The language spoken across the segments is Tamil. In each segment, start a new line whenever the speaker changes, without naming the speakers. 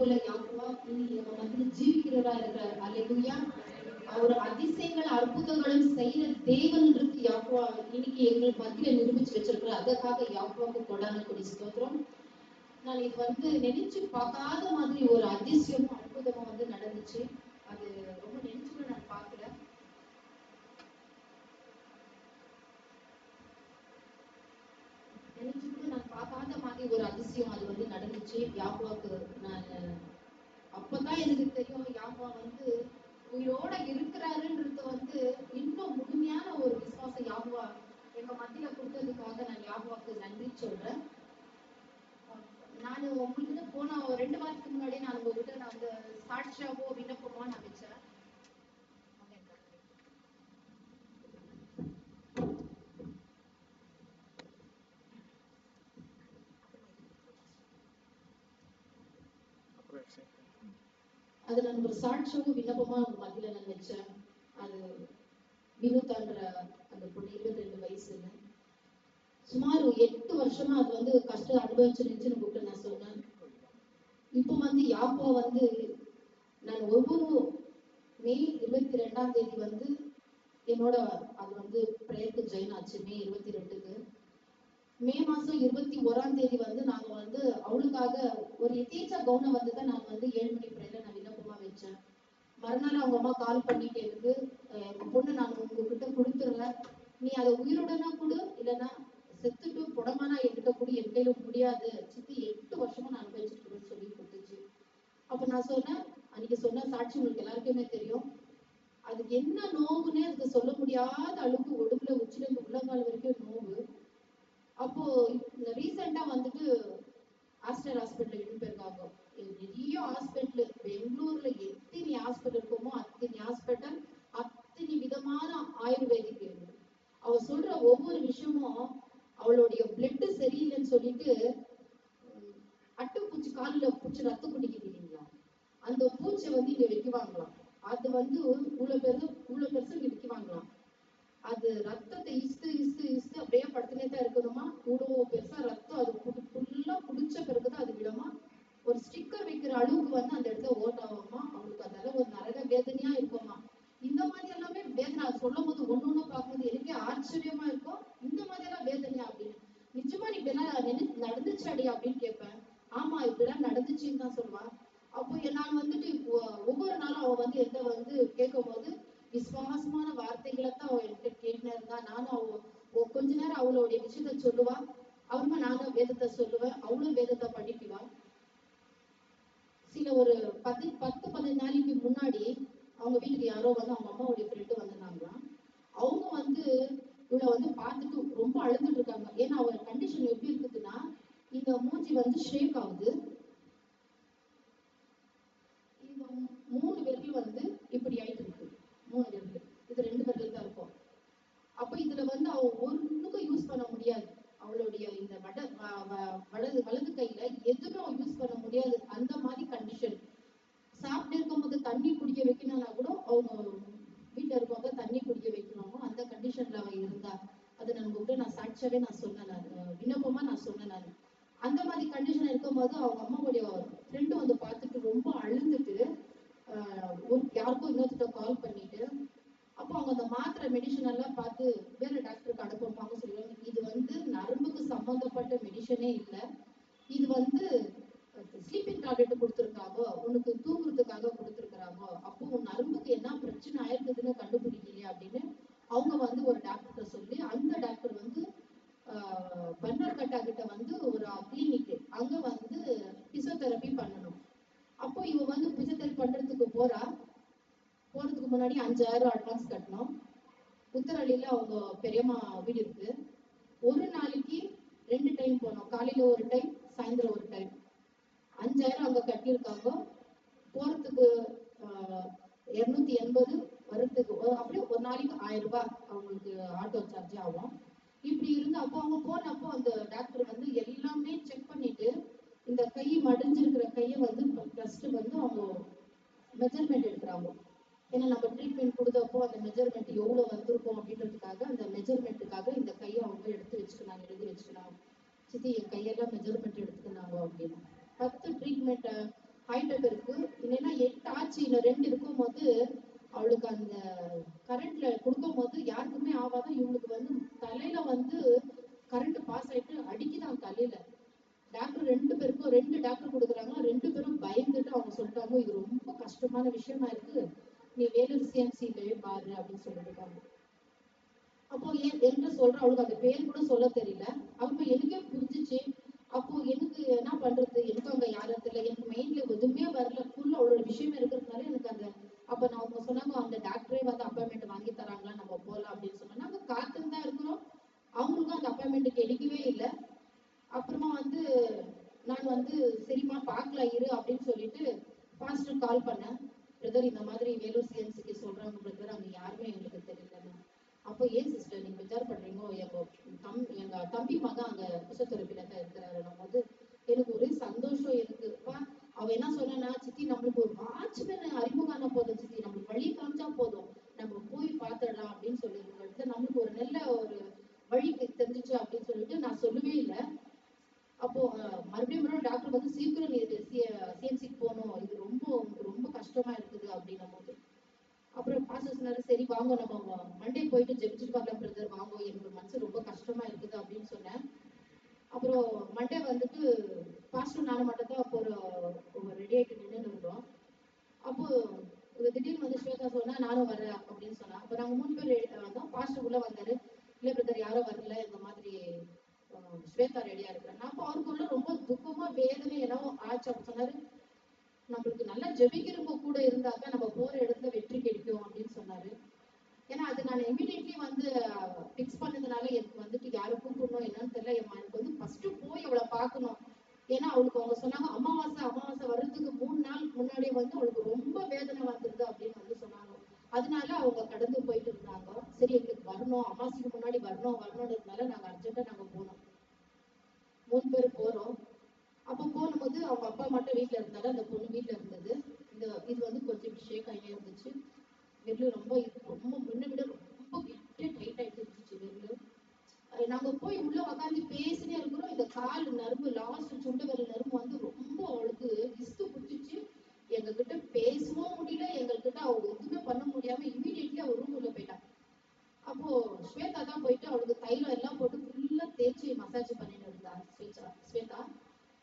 போல யாக்கோவா இன்னைக்கு நம்ம வந்து ஜீவிக்கிறவரா இருக்கிறார். அல்லேலூயா. அவர் அதிசயங்கள் அற்புதங்களும் செய்யற தேவன்றது யாக்கோவா இன்னைக்கு எங்களுக்கு மத்தியில நிரூபிச்சு வச்சிருக்கிறார். அதற்காக யாக்கோவாக்கு கொடான கொடி ஸ்தோத்திரம். நான் இது வந்து நினைச்சு பார்க்காத மாதிரி ஒரு அதிசயமும் அற்புதமும் வந்து நடந்துச்சு. அது ரொம்ப நினைச்சுகூட நான் பார்க்கல. நினைச்சு கூட நான் பார்க்காத மாதிரி ஒரு அதிசயம் அது வந்து நடந்துச்சு யாக்கோவாக்கு. நான் அப்பதான் எனக்கு தெரியும் யாக்கோவா வந்து உயிரோட இருக்கிறாருன்றது வந்து இன்னும் முழுமையான ஒரு விசுவாசம் யாக்கோவா எங்க மத்தியில கொடுத்ததுக்காக நான் யாக்கோவாக்கு நன்றி சொல்றேன். நான் உங்ககிட்ட போன 2 வாரத்துக்கு முன்னாடி நான் உங்ககிட்ட நான் அந்த சாட்சியாவோ விண்ணப்பமோ நான் வச்சேன். அது நான் ஒரு சாட்சியாவோ விண்ணப்பமா அவங்க மத்தியில நான் வச்சேன். அது வினுதான்ற அந்த பொண்ணு 22 வயசுல சுமார் 8 வருஷமா அது வந்து கஷ்டம் அனுபவிச்சிருந்துச்சுன்னு கூப்பிட்டு நான் சொன்னேன். இப்போ வந்து யாக்கோவா வந்து நான் ஒவ்வொரு மே 22ஆம் தேதி வந்து என்னோட அது வந்து பிரேயருக்கு ஜாயின் ஆச்சு. மே 22க்கு மே மாசம் 21ஆம் தேதி வந்து நாங்க வந்து அவளுக்காக ஒரு எதேச்சா கவுனை வந்து தான் நான் வந்து 7 மணி பிரேயர்ல நான் விண்ணப்பமா வச்சேன். மறுநாள் அவங்க அம்மா கால் பண்ணிட்டு எனக்கு பொண்ணு நான் உங்ககிட்ட கொடுத்துருவேன், நீ அதை உயிரோடனா கொடு இல்லைன்னா செத்துட்டு புடமானா என்கிட்ட கூட என் கையில முடியாது, சித்தி 8 வருஷமா நான் அனுபவிச்சுட்டு சொல்லி கொடுத்துச்சு. அப்ப நான் சொன்னேன், அன்னைக்கு சொன்ன சாட்சி உங்களுக்கு எல்லாருக்குமே தெரியும். அதுக்கு என்ன நோவுன்னே அதுக்கு சொல்ல முடியாத அளவுக்கு உடம்புல உச்சில இருந்து உள்ளங்கால் வரைக்கும் நோவு. அப்போ ரீசெண்டா வந்துட்டு ஆஸ்டர் ஹாஸ்பிட்டல் இட்டு போயிருக்காங்க. நிறைய ஹாஸ்பிட்டல் பெங்களூர்ல எத்தனை ஹாஸ்பிட்டல் இருக்குமோ அத்தனை ஹாஸ்பிட்டல், அத்தனை விதமான ஆயுர்வேதிக். அவ சொல்ற ஒவ்வொரு விஷயமும் அவளுடைய பிளட் சரியில்லைன்னு சொல்லிட்டு அட்டைப்பூச்சி காலில் பூச்சி ரத்தம் குடிக்குது இல்லைங்களா, அந்த பூச்சை வந்து இங்க வைக்குவாங்களாம். அது வந்து இவ்வளவு பெருசு இங்க வைக்குவாங்களாம். அது ரத்தத்தை இஸ்து இஸ்து இஸ்து அப்படியே படுத்துனே தான் இருக்கணுமா. இவ்வளவு பெருசா ரத்தம் அது ஃபுல்லா குடிச்ச பிறகுதான் அது விடுமா. ஒரு ஸ்டிக்கர் வைக்கிற அளவுக்கு வந்து அந்த இடத்துல ஓட்டாகுமா. அவங்களுக்கு அதனால ஒரு நரக வேதனையா இருக்குமா. இந்த மாதிரி எல்லாமே வேதனை சொல்லும் போது ஒண்ணு பார்க்கும்போது எனக்கே ஆச்சரியமா இருக்கும். இந்த மாதிரி எல்லாம் வேதனையா அப்படின்னு. நிச்சயமா நீ இப்பெல்லாம் நடந்துச்சு அடி அப்படின்னு கேட்பேன். ஆமா இப்படிலாம் நடந்துச்சுன்னு தான் சொல்லுவான். அப்போ நான் வந்துட்டு ஒவ்வொரு நாளும் அவ வந்து எந்த வந்து கேட்கும் போது விசுவாசமான வார்த்தைகளை தான் அவ என்கிட்ட கேட்டுனே இருந்தா. நானும் அவ கொஞ்ச நேரம் அவளுடைய விஷயத்த சொல்லுவா, அவருமா நானும் வேதத்தை சொல்லுவேன், அவளும் வேதத்தை படிக்குவா. சில ஒரு 10-15 நாளைக்கு முன்னாடி அவங்க வீட்டுக்கு யாரோ வந்து அவங்க அம்மாவுடைய ஃப்ரெண்டு வந்திருந்தாங்களாம். அவங்க வந்து இவளை வந்து பார்த்துட்டு ரொம்ப அழுதுட்டு இருக்காங்க. ஏன்னா அவ கண்டிஷன் எப்படி இருக்குதுன்னா, இந்த மூஞ்சி வந்து ஷேக் ஆகுது, இந்த 3 விரல் வந்து இப்படி ஆயிட்டு இருக்கு. 3 விரல், இது 2 விரல் தான் இருக்கும். அப்ப இதுல வந்து அவ ஒண்ணுக்கும் யூஸ் பண்ண முடியாது. அவளுடைய இந்த வலது கையில எதுவும் அவ யூஸ் பண்ண முடியாது. அந்த மாதிரி கண்டிஷன். சாப்பிட்டு இருக்கும்போது தண்ணி குடிக்க வைக்கணும்னா கூட அவங்க வீட்டுல இருக்கவங்க தண்ணி குடிக்க வைக்கணும். அந்த கண்டிஷன்ல அவ இருந்தா. அது நான் சாட்சியாவே நான் சொன்னேன், நான் விண்ணப்பமா நான் சொன்னேன். நான் அந்த மாதிரி கண்டிஷன் இருக்கும்போது அவங்க அம்மாவுடைய ஃப்ரெண்டு வந்து பார்த்துட்டு ரொம்ப அழுந்துட்டு யாருக்கும் இன்னொருத்த கால் பண்ணிட்டு, அப்போ அவங்க அந்த மாத்திரை மெடிசன் எல்லாம் பார்த்து வேற டாக்டருக்கு அனுப்புவாங்க சொல்லுவாங்க. இது வந்து நரம்புக்கு சம்பந்தப்பட்ட மெடிசனே இல்லை, இது வந்து ஸ்லீப்பிங் டேப்லெட் கொடுத்துருக்காங்க, உனக்கு தூங்குறதுக்காக கொடுத்துருக்காங்க. அப்போ உன் நரம்புக்கு என்ன பிரச்சனை ஆயிருக்குதுன்னு கண்டுபிடிக்கலையே அப்படின்னு அவங்க வந்து ஒரு டாக்டர்கிட்ட சொல்லி, அந்த டாக்டர் வந்து பன்னர்கட்டா கிட்ட வந்து ஒரு கிளினிக், அங்க வந்து பிசியோதெரபி பண்ணணும். அப்போ இவ வந்து பிசியோதெரபி பண்றதுக்கு போறதுக்கு முன்னாடி 5000 அட்வான்ஸ் கட்டணும். உத்தரளியில அவங்க பெரியம்மா வீடு இருக்கு. ஒரு நாளைக்கு 2 டைம் போனோம், காலையில ஒரு டைம் சாயந்தரம் ஒரு டைம். 5000 அங்க கட்டியிருக்காங்க. போறதுக்கு 280, வரத்துக்கு அப்படியே ஒரு நாளைக்கு 1000 ரூபாய் அவங்களுக்கு ஆட்டோ சார்ஜ் ஆகும். இப்படி இருந்து அப்போ அவங்க போனப்போ அந்த டாக்டர் வந்து எல்லாமே செக் பண்ணிட்டு, இந்த கை மடிஞ்சிருக்கிற கையை வந்து ஃபர்ஸ்ட் வந்து அவங்க மெஜர்மெண்ட் எடுக்கிறாங்க. ஏன்னா நம்ம ட்ரீட்மெண்ட் கொடுத்தப்போ அந்த மெஜர்மெண்ட் எவ்வளவு வந்திருக்கும் அப்படின்றதுக்காக, அந்த மெஜர்மெண்ட்டுக்காக இந்த கையை அவங்க எழுதி வச்சுக்கிறாங்க. சித்தி என் கையெல்லாம் மெஜர்மெண்ட் எடுத்துக்கினாங்க அப்படின்னு. 10 ட்ரீட்மெண்ட் ஹைடெக் இருக்கு. இல்லைன்னா 8 ஆச்சு, இன்னும் 2 இருக்கும்போது அவளுக்கு அந்த கரண்ட்ல கொடுக்கும்போது யாருக்குமே ஆகாதான். இவளுக்கு வந்து தலையில வந்து கரண்ட் பாஸ் ஆயிட்டு அடிக்குதான் தலையில. டாக்டர் 2 பேருக்கும் 2 டாக்டர் கொடுக்குறாங்க. 2 பேரும் பயந்துட்டு அவங்க சொல்லிட்டாங்க, இது ரொம்ப கஷ்டமான விஷயமா இருக்கு, நீ வேலூர் சிஎம்சிலயே பாரு அப்படின்னு சொல்லிருக்காங்க. அப்போ என்கிட்ட சொல்ற, அவளுக்கு அந்த பேர் கூட சொல்ல தெரியல. அப்போ எனக்கே புரிஞ்சிச்சு. அப்போ எனக்கு என்ன பண்றது, எனக்கு அங்க யாரும் தெரியல, எனக்கு மைண்ட்ல எதுவுமே வரல, ஃபுல் அவளோட விஷயமே இருக்கிறதுனால எனக்கு அந்த. அப்ப நான் அவங்க சொன்னாங்க, அந்த டாக்டரே வந்து அப்பாயின்மெண்ட் வாங்கி தராங்களா, நம்ம போகலாம் அப்படின்னு சொன்னா நாங்க காத்துன்னு தான் இருக்கிறோம். அவங்களுக்கும் அந்த அப்பாயின்மெண்ட் கிடைக்கவே இல்லை. அப்புறமா வந்து நான் வந்து சரிம்மா பார்க்கலாம் இரு அப்படின்னு சொல்லிட்டு பாஸ்டர் கால் பண்ணேன். பிரதர், இந்த மாதிரி வேலூர் சிஎம்சிக்கு சொல்றாங்க பிரதர், அங்க யாருமே எங்களுக்கு தெரியல. அப்போ ஏன் சிஸ்டர் நீங்க விசார் பண்றீங்க, எங்க தம்பி மகன் அங்க பிசியோதெரபில தான் இருக்கிறாரு போது எனக்கு ஒரே சந்தோஷம் இருக்குப்பா. அவ என்ன சொன்னா, சித்தி நம்மளுக்கு ஒரு வாட்ச்மேன் அறிமுகான போதும் சித்தி, நம்மளுக்கு வழி காமிச்சா போதும், நம்ம போய் பார்த்துடலாம் அப்படின்னு சொல்லிட்டு நம்மளுக்கு ஒரு நல்ல ஒரு வழி தெரிஞ்சிச்சு அப்படின்னு சொல்லிட்டு நான் சொல்லவே இல்லை. அப்போ மறுபடியும் டாக்டர் வந்து சீக்கிரம் சிஎம்சிக்கு போகணும், இது ரொம்ப ரொம்ப கஷ்டமா இருக்குது அப்படின்னும் போது அப்புறம் பாஸ்டர் சொன்னாரு, சரி வாங்க நம்ம மண்டே போயிட்டு ஜெபிச்சுட்டு பார்க்கலாம் பிரதர், வாங்க எனக்கு மனசு ரொம்ப கஷ்டமா இருக்குது அப்படின்னு சொன்னேன். அப்புறம் மண்டே வந்துட்டு பாஸ்டர் நானும் மட்டும் தான் அப்போ ஒரு ரெடி ஆகிட்டு நின்று இருந்தோம். அப்போ திடீர்னு வந்து ஸ்வேதா சொன்னா நானும் வரேன் அப்படின்னு சொன்னா. அப்போ நாங்கள் 3 பேர் வந்தோம். பாஸ்டர் உள்ள வந்தாரு, இல்லை பிரதர் யாரும் வரல, இந்த மாதிரி ஸ்வேதா ரெடியா இருக்கிறேன். அப்போ அவருக்குள்ள ரொம்ப துக்கமா வேதனை என்னவோ ஆச்சு. அப்படி சொன்னாரு, நம்மளுக்கு நல்லா ஜெபிக்கிறவங்க கூட இருந்தாக்கா நம்ம போற இடத்துல வெற்றி கிடைக்கும் அப்படின்னு சொன்னாரு. ஏன்னா அது நான் இமீடியட்லி வந்து பிக்ஸ் பண்ணதுனால எனக்கு வந்துட்டு யாரும் கூப்பிடணும் என்னன்னு தெரியல. எனக்கு வந்து ஃபர்ஸ்ட் போய் அவளை பார்க்கணும். ஏன்னா அவளுக்கு அவங்க சொன்னாங்க, அமாவாசை வர்றதுக்கு 3 நாள் முன்னாடியே வந்து அவளுக்கு ரொம்ப வேதனை வந்துருது அப்படின்னு வந்து சொன்னாங்க. அதனால அவங்க கடந்து போயிட்டு இருந்தாங்க. சரி எங்களுக்கு வரணும், அமாவாசைக்கு முன்னாடி வரணும்ன்றதுனால நாங்க அர்ஜென்ட்டா நாங்க போனோம். 3 பேர் போறோம். அப்போ போகும்போது அவங்க அப்பா மட்டும் வீட்டுல இருந்தாரு, அந்த பொண்ணு வீட்டுல இருந்தது. இது வந்து கொஞ்சம் ஷேக் ஆகிட்டே இருந்துச்சு. வெள்ளு ரொம்ப ரொம்ப முன்ன விட ரொம்ப கெட்டியா டைட் ஆயிட்டு இருந்துச்சு வெள்ளு. நாங்க போய் உள்ள உக்காந்து பேசினே இருக்கிறோம். இந்த கால் நரம்பு லாஸ்ட் சுண்டு வரல் நரம்பு வந்து ரொம்ப அவளுக்கு இஸ்து பிடிச்சிச்சு. எங்க கிட்ட பேசவும் முடியல, எங்ககிட்ட அவங்க எதுவுமே பண்ண முடியாம இமீடியட்லி அவ ரூம் உள்ள போயிட்டான். அப்போ ஸ்வேதா தான் போயிட்டு அவளுக்கு தைலம் எல்லாம் போட்டு ஃபுல்லா தேய்ச்சி மசாஜ் பண்ணிட்டு இருந்தா ஸ்வேதா.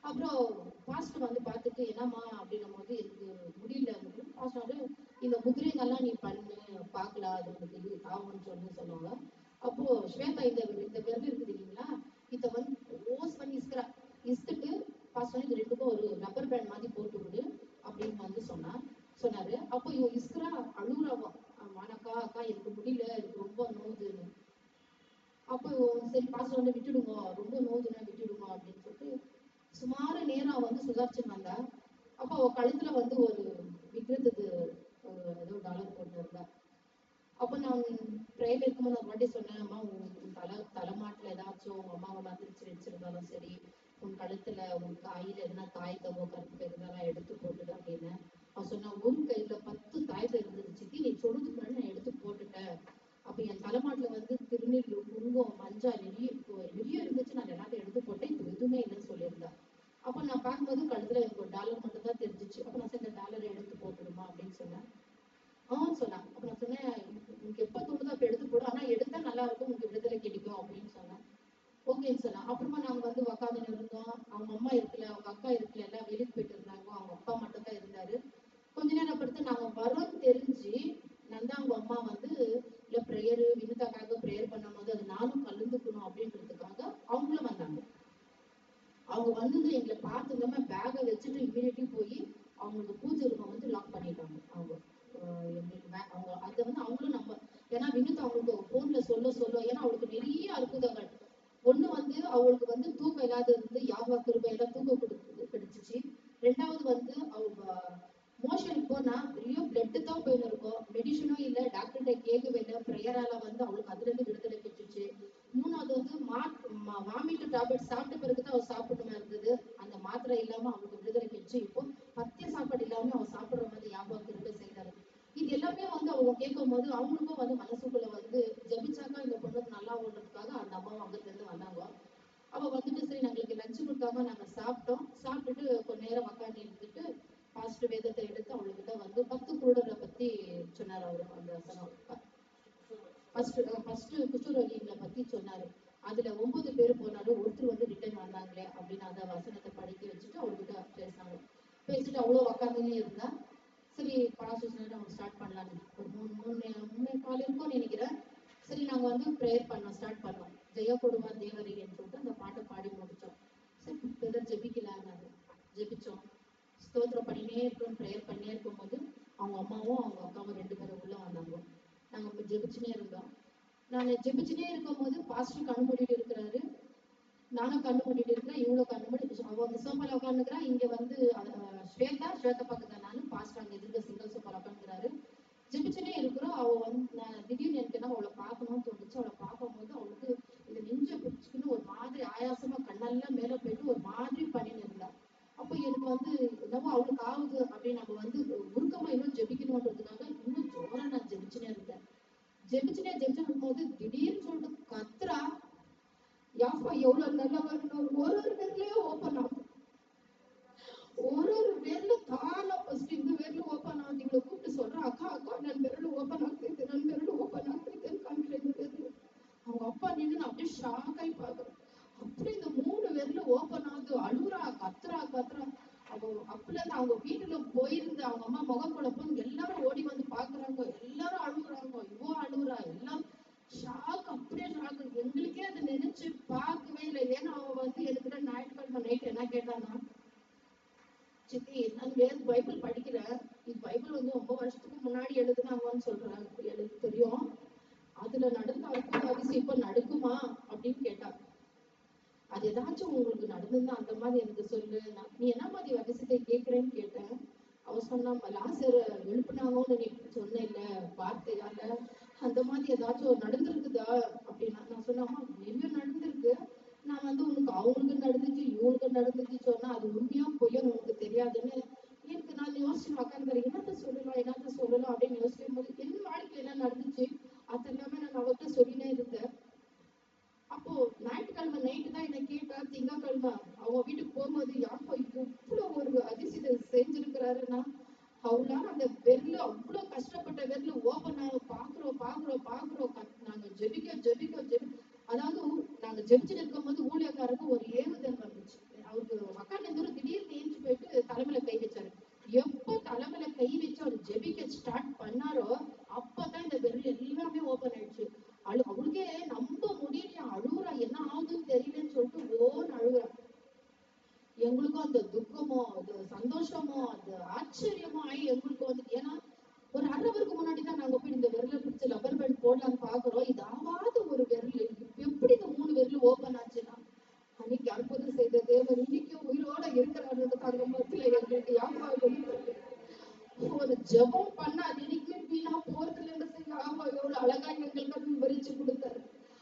அப்புறம் பாஸ்டர் வந்து பார்த்துட்டு என்னம்மா அப்படின்னும் போது எனக்கு முடியல. பாஸ்டர் இந்த முதிரைங்கெல்லாம் நீ பண்ணு பார்க்கலாம், அது உங்களுக்கு ஆகும்னு சொன்னாங்க. அப்போ ஸ்வேதா இந்த விரல் இருக்குது இல்லைங்களா, இதை வந்து ஓஸ் பண்ணி இஸ்துட்டு பாஸ்டர் இது 2க்கும் ஒரு ரப்பர் பேண்ட் மாதிரி போட்டு விடு அப்படின்னு வந்து சொன்னாரு. அப்போ இவ இஸ்கிறா, அழுகுறாவா, அக்கா அக்கா எனக்கு முடியல, எனக்கு ரொம்ப நோவுதுன்னு. அப்போ சரி பாஸ்டர் வந்து விட்டுடுங்க, ரொம்ப நோவுதுன்னா விட்டுடுங்க அப்படின்னு சொல்லிட்டு சுமார நேரம் வந்து சுதாரிச்சுன்னு வந்தா. அப்போ அவ கழுத்துல வந்து ஒரு விற்கிறதுக்கு ஏதோ டாலர் போட்டு இருந்தா. அப்போ நான் ப்ரேயர் இருக்கும்போது ஒரு வாட்டி சொன்னேன், அம்மா உன் தலைமாட்டில் ஏதாச்சும் உங்க அம்மாவை மந்திரிச்சு வச்சிருந்தாலும் சரி, உன் கழுத்துல உன் காயில என்ன தாய்த்தவோ கருப்பு இருந்தாலும் எடுத்து போட்டுடு அப்படின்னு. அவ சொன்னா, ஒரு கையில 10 தாய்த்தை இருந்தது சித்தி, நீ சொல்றதுக்கு முன்னாடி நான் எடுத்து போட்டுட்டேன். அப்ப என் தலைமாட்டில் வந்து திருநீர் குங்குமம் மஞ்சள் நிறைய இருந்துச்சு, நான் எல்லாத்தையும் எடுத்து போட்டேன், இப்போ எதுவுமே இல்லைன்னு சொல்லியிருந்தா. அப்போ நான் பார்க்கும்போது கழுத்துல எனக்கு ஒரு டாலர் மட்டும் தான் தெரிஞ்சிச்சு. அப்போ நான் இந்த டாலரை எடுத்து போட்டுடுமா அப்படின்னு சொன்னேன். சொன்னான். அப்ப நான் சொன்னேன், உங்களுக்கு எப்ப தோணுதோ அப்ப எடுத்து போடும், ஆனா எடுத்தா நல்லா இருக்கும், உங்களுக்கு விடுதலை கிடைக்கும் அப்படின்னு சொன்னேன். ஓகேன்னு சொன்னா. அப்புறமா நாங்க வந்து உக்காந்து இருந்தோம். அவங்க அம்மா இருக்கல, அவங்க அக்கா இருக்கல, எல்லாம் வெளியே போயிட்டு இருந்தாங்க. அவங்க அப்பா மட்டும் தான் இருந்தாரு. கொஞ்ச நேரம் படுத்து நாங்க வரோம்னு தெரிஞ்சு நந்தா அவங்க அம்மா வந்து இல்ல ப்ரேயரு வினிதாக்காக ப்ரேயர் பண்ணும் போது அது நானும் கலந்துக்கணும் அப்படின்றதுக்காக அவங்களும் வந்தாங்க. அவங்க வந்தது எங்களை பார்த்ததுமே பேகை வச்சுட்டு இமீடியட்லி போய் அவங்களுக்கு பூஜை ரூமை வந்து லாக் பண்ணிட்டாங்க. அவங்க எங்களுக்கு அவங்க அதை வந்து அவங்களும் நம்ம, ஏன்னா வினிதா அவங்களுக்கு போன்ல சொல்ல ஏன்னா அவளுக்கு நிறைய அற்புதங்கள். ஒண்ணு வந்து அவளுக்கு வந்து தூக்கம் இல்லாத இருந்து யாவா கிருபையில தூக்கம் கிடைச்சிச்சு. 2வது வந்து அவங்க மோஷன் போனா பெரிய பிளட் தான் போயின்னு இருக்கும், மெடிசனும் இல்லை, டாக்டர்கிட்ட கேட்கவே இல்லை, ப்ரேயரால வந்து அவளுக்கு அதுல இருந்து விடுதலை கிடைச்சிச்சு. 3வது வந்து வாமிட்டு டேப்லெட் சாப்பிட்ட பிறகுதான் அவள் சாப்பிடணுமா இருந்தது, அந்த மாத்திரை இல்லாம அவளுக்கு விடுதலை கிடைச்சு. இப்போ பத்திய சாப்பாடு இல்லாம அவள் சாப்பிடுற மாதிரி ஞாபகம் கிருபை செய்தாரு. இது எல்லாமே வந்து அவங்க கேட்கும் போது அவங்களுக்கும் வந்து மனசுக்குள்ள வந்து ஜபிச்சாக்கா இந்த பொண்ணுக்கு நல்லா ஓடுறதுக்காக அந்த அம்மாவும் அங்கிட்ட இருந்து வந்தாங்க. அவ வந்துட்டு சரி எங்களுக்கு லஞ்சு கொடுத்தாங்க, நாங்க சாப்பிட்டோம். சாப்பிட்டுட்டு கொஞ்ச நேரம் உக்காந்து இருந்துட்டு ஃபர்ஸ்ட் வேதத்தை எடுத்து அவளுக்கிட்ட வந்து 10 குருடரை பத்தி சொன்னார். அவரு அந்த வசனம் ஃபர்ஸ்ட் குஷ்டரோகிகளை பத்தி சொன்னாரு. அதுல 9 பேர் போனாலும் ஒருத்தர் வந்து ரிட்டர்ன் வந்தாங்களே அப்படின்னு அந்த வசனத்தை படிக்க வச்சுட்டு அவர்கிட்ட பேசினாங்க. பேசிட்டு அவ்வளோ உக்காந்துனே இருந்தா. சரி பாஸ்டர் அவங்க ஸ்டார்ட் பண்ணலான்னு ஒரு மூணு கால் இருக்கும்னு நினைக்கிறேன். சரி நாங்க வந்து ப்ரேயர் பண்ணோம், ஸ்டார்ட் பண்ணோம். ஜெய கொடுவா தேவரின்னு சொல்லிட்டு அந்த பாட்டை பாடி முடிச்சோம். சரி பிரதர் ஜெபிக்கலான்னு ஜெபிச்சோம். ஸ்தோத்திரம் பண்ணினே இருக்கோம், ப்ரேயர் பண்ணினே இருக்கும்போது அவங்க அம்மாவும் அவங்க அக்காவும் 2 பேரும் உள்ள வந்தாங்க. நாங்க ஜெபிச்சுனே இருந்தோம். நான் ஜெபிச்சுனே இருக்கும்போது பாஸ்டர் கண்ணு மூடிட்டு இருக்கிறாரு, நானும் கண்ணு மூடிட்டு இருக்கிறேன், இவ்வளவு கண்ணு மூடி அவங்க சோஃபால உட்காந்துக்கிறா. இங்க வந்து ஸ்வேதா பக்கத்துல நானும் பாஸ்டர் அங்க எதிர்க்க சிங்கிள் சோஃபால உட்காந்துக்கிறாரு. ஜெபிச்சுனே இருக்கிறோம். அவ வந்து நான் திடீர்னு எனக்கு என்ன அவளை பார்க்கணும்னு தோணுச்சு. அவளை பார்க்கும்போது அவளுக்கு இந்த நெஞ்ச பிடிச்சுக்கின்னு ஒரு மாதிரி ஆயாசமா கண்ணெல்லாம் மேல போயிட்டு ஒரு மாதிரி பண்ணின்னு இருந்தா. அப்போ எனக்கு வந்து என்னவோ அவளுக்கு ஆகுது அப்படின்னு நம்ம வந்து உருக்கமா இன்னும் ஜெபிக்கணும்ன்றதுக்காக இன்னும் ஜோரா நான் ஜெபிச்சுனே இருந்தேன். ஜெபிச்சுட்டு போது திடீர்னு சொல்லிட்டு கத்துறா, யாப்பா எவ்வளவு நல்லவர். ஒரு பேர்லயே ஓப்பன் ஆகும், ஒரு பேர்ல தானா ஃபர்ஸ்ட் இந்த பேர்ல ஓப்பன் ஆகுது. இவளை கூப்பிட்டு சொல்றேன், அக்கா அக்கா நன் பேர்ல ஓப்பன் ஆகுது, நன் பேர்ல ஓப்பன் ஆகுது காமிக்கிறேன். அவங்க அப்பா நின்று அப்படியே ஷாக் ஆகி பாக்குறேன். அப்படி இந்த 3 பேர்ல ஓப்பன் ஆகுது. அழுகுறா, கத்துறா. அவ அப்பல இருந்து அவங்க வீட்டுல போயிருந்து அவங்க அம்மா முகம் குழப்பம் எல்லாரும் ஓடி வந்து பாக்குறாங்க. எல்லாரும் அழுகுறாங்க, இவோ அழுகுறா. எல்லாம் ஷாக், அப்படியே ஷாக். எங்களுக்கே அதை நினைச்சு பார்க்கவே இல்லை. ஏன்னா அவன் வந்து எடுக்கிற ஞாயிற்றுக்கிழமை நைட் என்ன கேட்டானா, சித்தி நான் பைபிள் படிக்கிறேன், இது பைபிள் வந்து ரொம்ப வருஷத்துக்கு முன்னாடி எழுதுனாங்கன்னு சொல்றாங்க, எனக்கு தெரியும், அதுல நடந்த அற்புத அதிசயம் இப்ப நடக்குமா அப்படின்னு கேட்டாங்க. அது ஏதாச்சும் உங்களுக்கு நடந்ததுன்னா அந்த மாதிரி எனக்கு சொல்லு, நீ என்ன மாதிரி அதிசயத்தை கேட்கிறேன்னு கேட்டேன். அவ சொன்னா, லாசர் எழுப்புனாங்கன்னு நீ சொன்ன இல்ல வார்த்தையால, அந்த மாதிரி ஏதாச்சும் நடந்திருக்குதா அப்படின்னா. நான் சொன்னேம்மா நிறைய நடந்திருக்கு. நான் வந்து உனக்கு அவங்களுக்கு நடந்துச்சு இவங்களுக்கு நடந்துச்சு சொன்னா அது உண்மையா பொய்யும் உனக்கு தெரியாதுன்னு எனக்கு நான் யோசிச்சு உட்காந்துறேன். என்னத்த சொல்லலாம் அப்படின்னு யோசிக்கும் போது என் வாழ்க்கையில என்ன நடந்துச்சு அதெல்லாமே நான் அவர்கிட்ட சொல்லினே இருந்தேன். அப்போ ஞாயிற்றுக்கிழமை நைட்டு தான் என்ன கேட்டா, திங்கக்கிழமை அவங்க வீட்டுக்கு போகும்போது யாப்பா இவ்வளவு ஒரு அதிசயத்தை செஞ்சிருக்கிறாருன்னா, அவளால அந்த வெர்ல அவ்வளவு கஷ்டப்பட்ட வெர்ல ஓபன் ஆக பாக்குறோம். நாங்க ஜெபிக்க அதாவது நாங்க ஜெபிச்சுட்டு இருக்கும் போது ஊழியக்காரருக்கு ஒரு ஏவுதல் வந்துச்சு. அவருக்கு உக்காந்து திடீர்னு ஏஞ்சி போயிட்டு தலைமையில கை வச்சாரு. எப்போ தலைமையில கை வச்சு அவர் ஜெபிக்க ஸ்டார்ட் பண்ணாரோ அப்பதான் இந்த வெர்ல எல்லாமே ஓபன் ஆயிடுச்சு. அவளுக்கே நம்ப முடியலையா, அழுகுறா, என்ன ஆகுதுன்னு தெரியலன்னு சொல்லிட்டு ஓன்னு அழுகுறா. எங்களுக்கும் அந்த துக்கமோ அது சந்தோஷமோ அது ஆச்சரியமோ ஆகி எங்களுக்கு வந்து, ஏன்னா ஒரு அரைவருக்கு முன்னாடிதான் நாங்க போய் இந்த விரல பிடிச்சு லப்பர் பேண்ட் போடலான்னு பாக்குறோம். இதாவது ஒரு விரல் எப்படி இந்த 3 விரல் ஓபன் ஆச்சுன்னா, அன்னைக்கு அற்புதம் செய்த தேவன் இன்னைக்கு உயிரோட இருக்கிறாரு. தங்க மத்தியில எங்களுக்கு யாப்பாக ஒரு ஜெபம் பண்ணா அது இன்னைக்குமே வீணா போறதுல இருந்து செய்ய ஆமா எவ்வளவு அழகா எங்களுக்கு விவரிச்சு கொடுத்தாரு.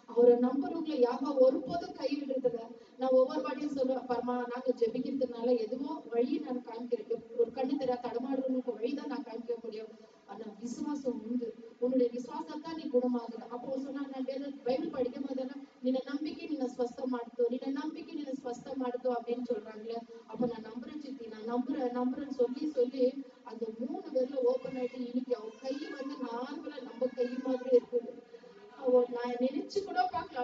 அவரை நம்புறவங்களை யாபா ஒருபோதும் கைவிடுறதுல. நான் ஒவ்வொரு வாட்டியும் சொல்லுவேன், பரமா நாங்க ஜெபிக்கிறதுனால எதுவும் வழி நான் காமிக்கிறேன். ஒரு கண்ணு தெரிய தடமாடுறவங்களுக்கு வழிதான் நான் காமிக்க முடியும். ஆனா விசுவாசம் உண்டு, உன்னுடைய விசுவாசத்தான் நீ குணமாகுது. அப்போ சொன்னா நான் பைபிள் படிக்கும் போதெல்லாம் நின்ன நம்பிக்கை நின்ன ஸ்வஸ்தம் மாடுத்தோ, நின்ன நம்பிக்கை நின்ன ஸ்வஸ்தம் மாடுத்தோ அப்படின்னு சொல்றாங்களே. அப்ப நான் நம்புறேன் சித்தி, நான் நம்புறேன்னு சொல்லி அந்த 3 பேர்ல ஓபன் ஆயிட்டு இன்னைக்கு அவ கை வந்து நார்மலா நம்ம கை மாதிரி இருக்குது. நான் நினைச்சு கூட பார்க்கல.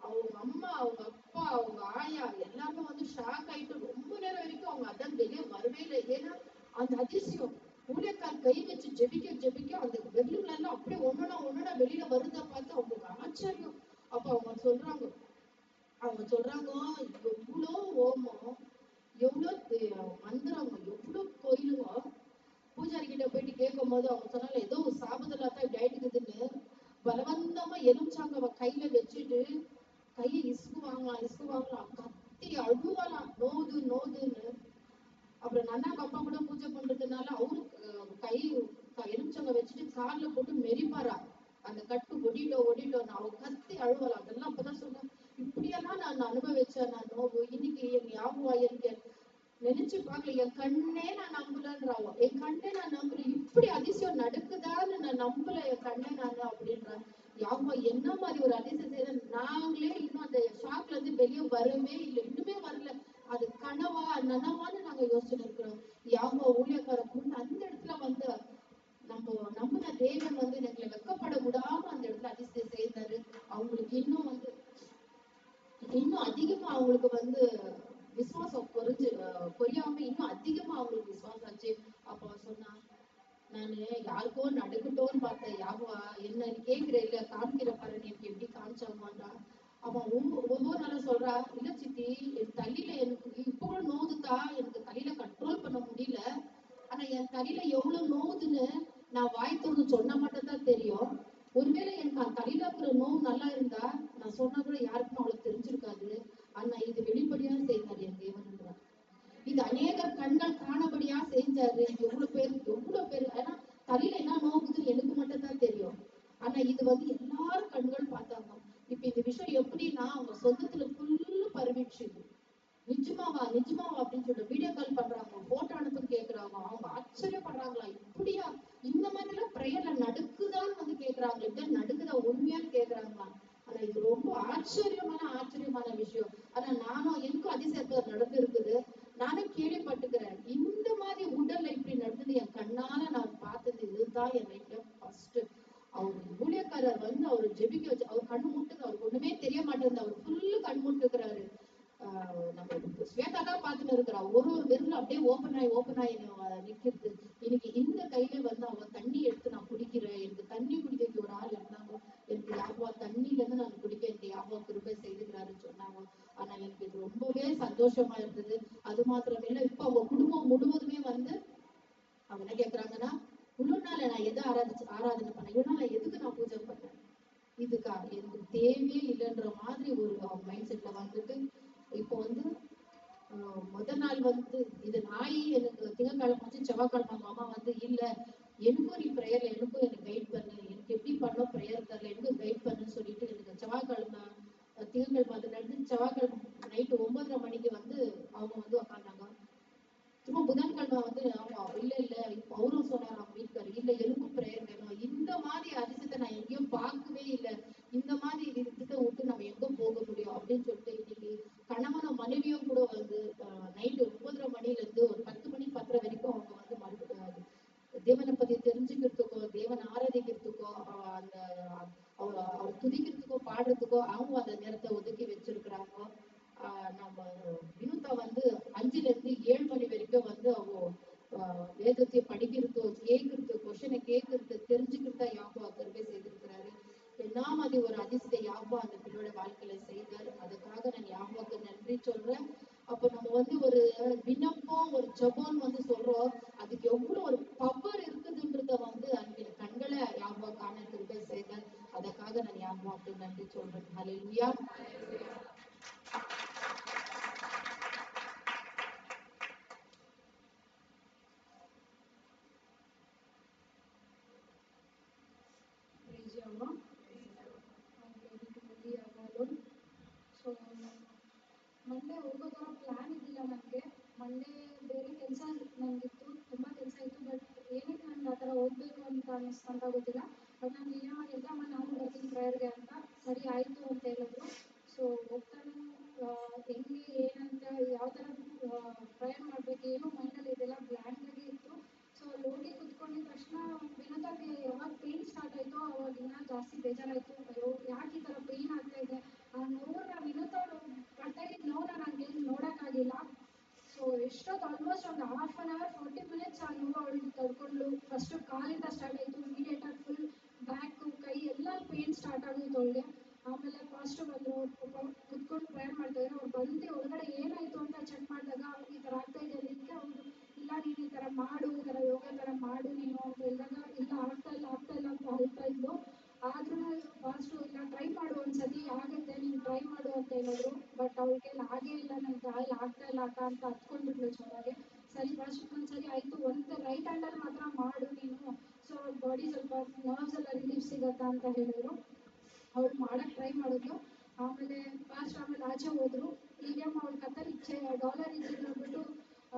அவங்க அம்மா அவங்க அப்பா அவங்க ஆயா எல்லாமே வந்து ஷாக் ஆயிட்டு ரொம்ப நேரம் வரைக்கும் அவங்க அதான் வெளியே வரவே இல்லை. ஏன்னா அந்த அதிசயம் ஊழியக்கார் கை வச்சு ஜெபிக்க அந்த வெள்ளுல எல்லாம் அப்படியே ஒன்னொன்னா வெளியில வருதா பார்த்து அவங்களுக்கு ஆச்சரியம். அப்ப அவங்க சொல்றாங்க எவ்வளோ ஓமம், எவ்வளவு மந்திரம், எவ்வளவு கோயிலுங்க. பூஜாரி கிட்ட போயிட்டு கேட்கும் போது அவங்க சொன்னாங்க ஏதோ ஒரு சாபத்துல தான் இப்படி ஆயிட்டுக்குதுன்னு. பலவந்தமா எலுமிச்சாங்க கையில வச்சுட்டு கையை இசுக்கு வாங்கலாம் கத்தி அழுவலாம், நோதுன்னு. அப்புறம் நன்னாங்க அப்பா கூட பூஜை பண்றதுனால அவரு கை எலுமிச்சங்க வச்சுட்டு காலில் போட்டு மெரிப்பாரா, அந்த கட்டு ஒடிட்டோம் அவ கத்தி அழுவலாம். அதெல்லாம் அப்பதான் சொன்னேன், இப்படியெல்லாம் நான் அனுபவிச்சேன். நான் நோவு இன்னைக்கு என் ஞாபகம் எனக்கு நினைச்சு பார்க்கல. என் கண்ணே நான் நம்பலன்றாவோ, என் கண்ணே நான் நம்பல, இப்படி அதிசயம் நடக்குதான்னு நான் நம்பல, என் கண்ணே நான் அப்படின்றான். யாவா என்ன மாதிரி ஒரு அதிசயம் செய்ய நாங்களே இன்னும் அந்த ஷாக்ல இருந்து வெளியே வரவே இல்லை, இன்னுமே வரல. அது கனவா நனவான்னு நாங்க யோசிச்சுட்டு இருக்கிறோம். யாவோ ஊழியக்கார கொண்டு அந்த இடத்துல வந்து நம்ம நம்பின தேவன் வந்து எங்களை வெக்கப்பட விடாம அந்த இடத்துல அதிசயம் செய்தாரு. அவங்களுக்கு இன்னும் வந்து இன்னும் அதிகமா அவங்களுக்கு வந்து விசுவாசம் குறையாம இன்னும் அதிகமா அவங்களுக்கு விசுவாசம் ஆச்சு. அப்ப சொன்னா, நானு யாருக்கோ நடக்கட்டோன்னு பார்த்தேன், யாவா என்ன கேட்கிற இல்ல காமிக்கிற பாரு, எனக்கு எப்படி காமிச்சாமான்றா. அவன் ஒவ்வொரு நாளும் சொல்றா, இல்ல சித்தி என் தலையில எனக்கு இப்ப கூட நோவுதுக்கா, எனக்கு தலையில கண்ட்ரோல் பண்ண முடியல. ஆனா என் தலையில எவ்வளவு நோவுதுன்னு நான் வாய் திறந்து சொன்னா மட்டும் தான் தெரியும். ஒருவேளை எனக்கு தலையில இருக்கிற நோவு நல்லா இருந்தா நான் சொன்னா கூட யாருக்கும் அவ்வளவு தெரிஞ்சிருக்காது. ஆனா இது வெளிப்படையா செய்தார் என் தேவன்ன்றார். இது அநேக கண்கள் காணபடியா செஞ்சாரு. எவ்வளவு பேர் ஏன்னா தலையில என்ன நோக்குதுன்னு எனக்கு மட்டும் தான் தெரியும். ஆனா இது வந்து எல்லாரும் கண்கள் பார்த்தாங்க. இப்ப இந்த விஷயம் எப்படின்னா அவங்க சொந்தத்துல ஃபுல்லு பரவிடுச்சு. நிஜமாவா நிஜமாவா அப்படின்னு சொல்லிட்டு வீடியோ கால் பண்றாங்க, போட்டோ அனுப்புன்னு கேக்குறாங்க. அவங்க ஆச்சரியப்படுறாங்களா, இப்படியா இந்த மாதிரி எல்லாம் பிரேயர்ல நடக்குதான்னு வந்து கேக்குறாங்க, இப்படிதான் நடக்குதா உண்மையான்னு கேக்குறாங்களா. ஆனா இது ரொம்ப ஆச்சரியமான விஷயம். ஆனா நானும் எனக்கும் அதிசயத்துல நடந்து இருக்குது, நானும் கேள்விப்பட்டுக்கிறேன். இந்த மாதிரி உடல்ல இப்படி நடந்தது என் கண்ணால நான் பார்த்தது இதுதான் என் லைஃப்ல ஃபர்ஸ்ட். அவர் ஊழியக்காரர் வந்து அவரு ஜெபிக்க வச்சு அவர் கண்ணு மூட்டுது, அவருக்கு ஒண்ணுமே தெரிய மாட்டேங்குது, அவர் ஃபுல்லு கண் மூட்டுக்கிறாரு. நம்ம ஸ்வேதா தான் பார்த்துட்டு இருக்கிறா, ஒரு விரல் அப்படியே ஓப்பன் ஆகி நிக்கிறது. இன்னைக்கு இந்த கையில வந்து அவ தண்ணி எடுத்து நான் குடிக்கிறேன், எனக்கு தண்ணி குடிக்க ஒரு ஆள் இருந்தாங்க, எனக்கு யாவா தண்ணில இருந்து நான் குடிக்க எனக்கு யாவா கிருபை செய்துக்கிறாருன்னு சொன்னாங்க. ஆனா எனக்கு இது ரொம்பவே சந்தோஷமா இருந்தது. அது மாத்திரம் இல்ல, இப்ப அவங்க குடும்பம் முழுவதுமே வந்து அவங்க என்ன கேக்குறாங்கன்னா, இவ்வளவு நாள் நான் எதை ஆராதனை பண்ணேன், இவ்வளவு நாள் எதுக்கு நான் பூஜை பண்ணேன், இதுக்கா எனக்கு தேவையே இல்லைன்ற மாதிரி ஒரு மைண்ட் செட்ல வந்துட்டு இப்போ வந்து முதல் நாள் வந்து இது நாய் எனக்கு திங்கக்கிழமை வச்சு செவ்வாய்க்கிழமை மாமா வந்து இல்ல எனக்கும் நீ பிரேயர்ல எனக்கும் எனக்கு கைட் பண்ணு, எனக்கு எப்படி பண்ணோம் பிரேயர் தரல எனக்கும் கைட் பண்ணுன்னு சொல்லிட்டு எனக்கு செவ்வாய்க்கிழமை திங்கக்கிழமை அது நடந்து செவ்வாய்க்கிழமை நைட்டு 9:30 மணிக்கு வந்து அவங்க வந்து உக்காந்தாங்க. சும்மா புதன்கிழமை வந்து ஆமா இல்ல அவரும் சொன்னார் அவங்க வீட்டுக்காரு, இல்ல எனக்கும் பிரேயர் வேணும். இந்த மாதிரி அதிசயத்தை நான் எங்கேயும் பார்க்கவே இல்லை. இந்த மாதிரி இதுக்கிட்ட விட்டு நம்ம எங்க போக முடியும் அப்படின்னு சொல்லிட்டு இன்னைக்கு கணவனும் மனைவியும் கூட வந்து நைட்டு 9:30 மணில இருந்து ஒரு 10 மணி 10:30 வரைக்கும் அவங்க வந்து மறுபடியும் தேவனை பத்தி தெரிஞ்சுக்கிறதுக்கோ தேவனை ஆராதிக்கிறதுக்கோ அந்த அவர் துதிக்கிறதுக்கோ பாடுறதுக்கோ அவங்க அந்த நேரத்தை ஒதுக்கி வச்சிருக்கிறாங்க. நம்ம வினுதா வந்து 5ல இருந்து 7 மணி வரைக்கும் வந்து அவங்க வேதத்தை படிக்கிறதோ கேட்கறது கொஸ்டினை கேட்கறது தெரிஞ்சுக்கிறதா யாப்பா கருவை செய்திருக்கிறாரு. எல்லாம் அது ஒரு அதிசய யாப்பா அந்த பிள்ளையோட வாழ்க்கையில செய்தார். அதுக்காக நான் யாப்பாவுக்கு நன்றி சொல்றேன். அப்ப நம்ம வந்து ஒரு விண்ணப்பம் ஒரு ஜெபம் வந்து சொல்றோம், அதுக்கு எவ்வளவு ஒரு பவர் இருக்குதுன்றத வந்து அன்றைய கண்களை யாப்பா காண கிருபை செய்தார். அதுக்காக நான் யாப்பாவுக்கு நன்றி சொல்றேன். ஹல்லேலூயா.
ಸೊ ಮಂಡೇ ಹೋಗೋದು ಪ್ಲ್ಯಾನ್ ಇದ್ದಿಲ್ಲ ನನಗೆ. ಮಂಡೇ ಬೇರೆ ಕೆಲಸ ನನಗಿತ್ತು, ತುಂಬ ಕೆಲಸ ಇತ್ತು. ಬಟ್ ಏನಕ್ಕೆ ನನಗೆ ಆ ಥರ ಹೋಗಬೇಕು ಅಂತ ಗೊತ್ತಿಲ್ಲ. ಬಟ್ ನಾನು ಏನೋ ಎಕ್ಸಾಮ ನಾನು ಬರ್ತೀನಿ ಪ್ರೇಯರ್ಗೆ ಅಂತ. ಸರಿ ಆಯಿತು ಅಂತ ಹೇಳಿದ್ರು. ಸೊ ಹೋಗ್ತಾನು ಹೆಂಗೆ ಏನಂತ ಯಾವ ಥರ ಪ್ರಯಾಣ ಮಾಡಬೇಕು ಏನೋ ಮೈಂಡಲ್ಲಿ ಇದೆಲ್ಲ ಬ್ಲ್ಯಾಂಕಾಗಿ ಇತ್ತು. ಸೊ ಅಲ್ಲಿ ಹೋಗಿ ಕುತ್ಕೊಂಡಿದ್ದ ತಕ್ಷಣ ವಿನೋದಾಗೆ ಯಾವಾಗ ಪೇಯ್ನ್ ಸ್ಟಾರ್ಟ್ ಆಯಿತೋ ಅವಾಗ ಇನ್ನೂ ಜಾಸ್ತಿ ಬೇಜಾರಾಯಿತು. ಅಯ್ಯೋ ಯಾಕೆ ಈ ಥರ ಪೇಯ್ನ್ ಆಗ್ತಾ ಇದೆ, ಆ ನೋವನ್ನ ವಿನೋದ ಪಡ್ತಾ ಇದ್ದ ನೋವನ್ನ ನನಗೆ ನೋಡೋಕ್ಕಾಗಿಲ್ಲ. ಸೊ ಎಷ್ಟೊತ್ತು ಆಲ್ಮೋಸ್ಟ್ ಒಂದು ಹಾಫ್ ಆನ್ ಅವರ್ 40 ಮಿನಿಟ್ಸ್ ಆ ನೋವು ಅವಳಿಗೆ ತಡ್ಕೊಂಡು ಫಸ್ಟು ಕಾಲಿಂದ ಸ್ಟಾರ್ಟ್ ಆಯಿತು, ಇಮಿಡಿಯೇಟಾಗಿ ಫುಲ್ ಬ್ಯಾಕು ಕೈ ಎಲ್ಲ ಪೇಯ್ನ್ ಸ್ಟಾರ್ಟ್ ಆಗೋಯ್ತು ಅವಳಿಗೆ. ಆಮೇಲೆ ಫಾಸ್ಟು ಬಂದರು, ಕುತ್ಕೊಂಡು ಪ್ರೇಯರ್ ಮಾಡ್ತಾಯಿದ್ರು. ಅವ್ರು ಬಂದು ಒಳಗಡೆ ಏನಾಯಿತು ಅಂತ ಚೆಕ್ ಮಾಡಿದಾಗ ಈ ಥರ ಆಗ್ತಾ ಇದೆ ಅದಕ್ಕೆ ಅವರು ಇಲ್ಲ ನೀನು ಈ ಥರ ಮಾಡು, ಈ ಥರ ಯೋಗ ಥರ ಮಾಡು ನೀನು ಅಂತ ಹೇಳಿದಾಗ ಇಲ್ಲ ಆಗ್ತಾ ಇಲ್ಲ ಅಂತ ಹೇಳ್ತಾ ಇದ್ಲು. ಆದ್ರೂ ಫಾಸ್ಟು ಇಲ್ಲ ಟ್ರೈ ಮಾಡು ಒಂದ್ಸತಿ ಆಗುತ್ತೆ ನೀನು ಟ್ರೈ ಮಾಡು ಅಂತ ಹೇಳಿದ್ರು. ಬಟ್ ಅವ್ಳ ಕೈಲಿ ಆಗೇ ಇಲ್ಲ, ನನಗೆ ಆಗ್ತಾ ಇಲ್ಲ ಅಕ್ಕ ಅಂತ ಹತ್ಕೊಂಡ್ಬಿಟ್ಲು ಚೆನ್ನಾಗೆ. ಸರಿ ಫಾಸ್ಟ್ ಒಂದ್ಸರಿ ಆಯಿತು, ಒಂದು ರೈಟ್ ಹ್ಯಾಂಡಲ್ಲಿ ಮಾತ್ರ ಮಾಡು ನೀನು, ಸೊ ಬಾಡಿ ಸ್ವಲ್ಪ ನರ್ವ್ಸ್ ಎಲ್ಲ ರಿಲೀಫ್ ಸಿಗತ್ತಾ ಅಂತ ಹೇಳಿದ್ರು. ಅವ್ಳು ಮಾಡೋಕ್ಕೆ ಟ್ರೈ ಮಾಡಿದ್ಲು. ಆಮೇಲೆ ಆಚೆ ಹೋದ್ರು. ಈಗೇಮ್ಮ ಅವ್ಳ ಕತ್ತಲ್ಲಿ ಡಾಲರ್ ಇದ್ದಿದ್ದು ಅಂದ್ಬಿಟ್ಟು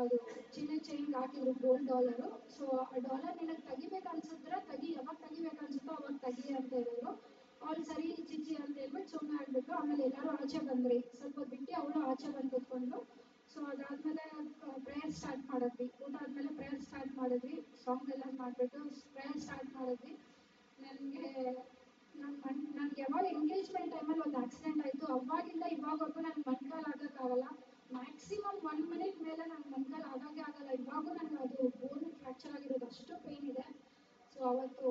ಅದು ಚಿನ್ನದ ಚೈನ್ಗೆ ಹಾಕಿದ್ರು, ಗೋಲ್ಡ್ ಡಾಲರು. ಸೊ ಆ ಡಾಲರ್ ನಿನಗೆ ತೆಗಿಬೇಕು ಅನ್ಸಿದ್ರೆ ತೆಗಿ, ಯಾವಾಗ ತೆಗಿಬೇಕು ಅನ್ಸುತ್ತೋ ಅವಾಗ ತೆಗಿ ಅಂತ ಹೇಳಿದ್ರು. ಅವಳು ಸರಿ ಚಿಚ್ಚಿ ಅಂತ ಹೇಳ್ಬಿಟ್ಟು ಸುಮ್ಮನೆ ಆಗ್ಬಿಟ್ಟು ಆಮೇಲೆ ಎಲ್ಲರೂ ಆಚೆ ಬಂದ್ರಿ. ಸ್ವಲ್ಪ ಬಿಟ್ಟು ಅವಳು ಆಚೆ ಬಂದು ಕೂತ್ಕೊಂಡ್ರು. ಸೊ ಅದಾದ್ಮೇಲೆ ಪ್ರೇಯರ್ ಸ್ಟಾರ್ಟ್ ಮಾಡಿದ್ವಿ. ಊಟ ಆದ್ಮೇಲೆ ಪ್ರೇಯರ್ ಸ್ಟಾರ್ಟ್ ಮಾಡಿದ್ವಿ. ಸಾಂಗ್ ಎಲ್ಲ ಮಾಡಿಬಿಟ್ಟು ಪ್ರೇಯರ್ ಸ್ಟಾರ್ಟ್ ಮಾಡಿದ್ವಿ. ನನಗೆ ನನ್ಗೆ ಯಾವಾಗ ಎಂಗೇಜ್ಮೆಂಟ್ ಟೈಮಲ್ಲಿ ಒಂದು ಆಕ್ಸಿಡೆಂಟ್ ಆಯಿತು, ಅವಾಗಿಂದ ಇವಾಗವರೆಗೂ ನನಗೆ ಮೊಣಕಾಲು ಆಗೋಕ್ಕಾಗಲ್ಲ. ಮ್ಯಾಕ್ಸಿಮಮ್ 1 ಮಿನಿಟ್ ಮೇಲೆ ನನಗೆ ಮೊಣಕಾಲು ಆಗೋಕ್ಕೆ ಆಗಲ್ಲ. ಇವಾಗೂ ನನಗೆ ಅದು ಬೋನ್ ಫ್ರ್ಯಾಕ್ಚರ್ ಆಗಿರೋದು ಅಷ್ಟು ಪೇಯ್ನ್ ಇದೆ. ಸೊ ಅವತ್ತು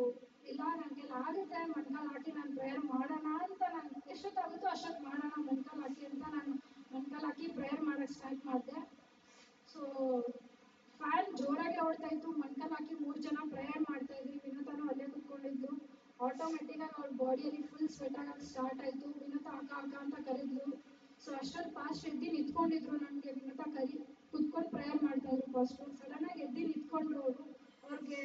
ಇಲ್ಲ, ನನಗೆ ಆಗುತ್ತೆ ಮೊಣಕಾಲು ಹಾಕಿ ನಾನು ಪ್ರೇಯರ್ ಮಾಡೋಣ ಅಂತ, ನಾನು ಎಷ್ಟೊತ್ತಾಗುತ್ತೋ ಅಷ್ಟೊತ್ತು ಮಾಡೋಣ ಮೊಣಕಾಲು ಹಾಕಿ ಅಂತ ನಾನು ಮೊಣಕಾಲು ಹಾಕಿ ಪ್ರೇಯರ್ ಮಾಡೋಕ್ಕೆ ಸ್ಟಾರ್ಟ್ ಮಾಡಿದೆ. ಸೊ ಫ್ಯಾನ್ ಜೋರಾಗಿ ಓಡ್ತಾ ಇತ್ತು, ಮೊಣಕಾಲು ಹಾಕಿ 3 ಜನ ಪ್ರೇಯರ್ ಮಾಡ್ತಾ ಇದ್ವಿ. ವಿನೋತನೂ ಅಲ್ಲೇ ಕುತ್ಕೊಂಡಿದ್ದು. ಆಟೋಮೆಟಿಕ್ಕಾಗಿ ಅವ್ರ ಬಾಡಿಯಲ್ಲಿ ಫುಲ್ ಸ್ವೆಟ್ ಆಗಕ್ಕೆ ಸ್ಟಾರ್ಟ್ ಆಯಿತು. ವಿನೋತ ಅಕ್ಕ ಅಕ್ಕ ಅಂತ ಕರೆದ್ಲು. ಸೊ ಅಷ್ಟೊಂದು ಫಾಸ್ಟ್ ಎದ್ದು ನಿಂತ್ಕೊಂಡಿದ್ರು. ನನಗೆ ವಿನೋತ ಕುತ್ಕೊಂಡು ಪ್ರೇಯರ್ ಮಾಡ್ತಾ ಇದ್ರು. ಫಸ್ಟು ಸಡನ್ನಾಗಿ ಎದ್ದು ನಿಂತ್ಕೊಂಡ್ರು ಅವರು. ಅವ್ರಿಗೆ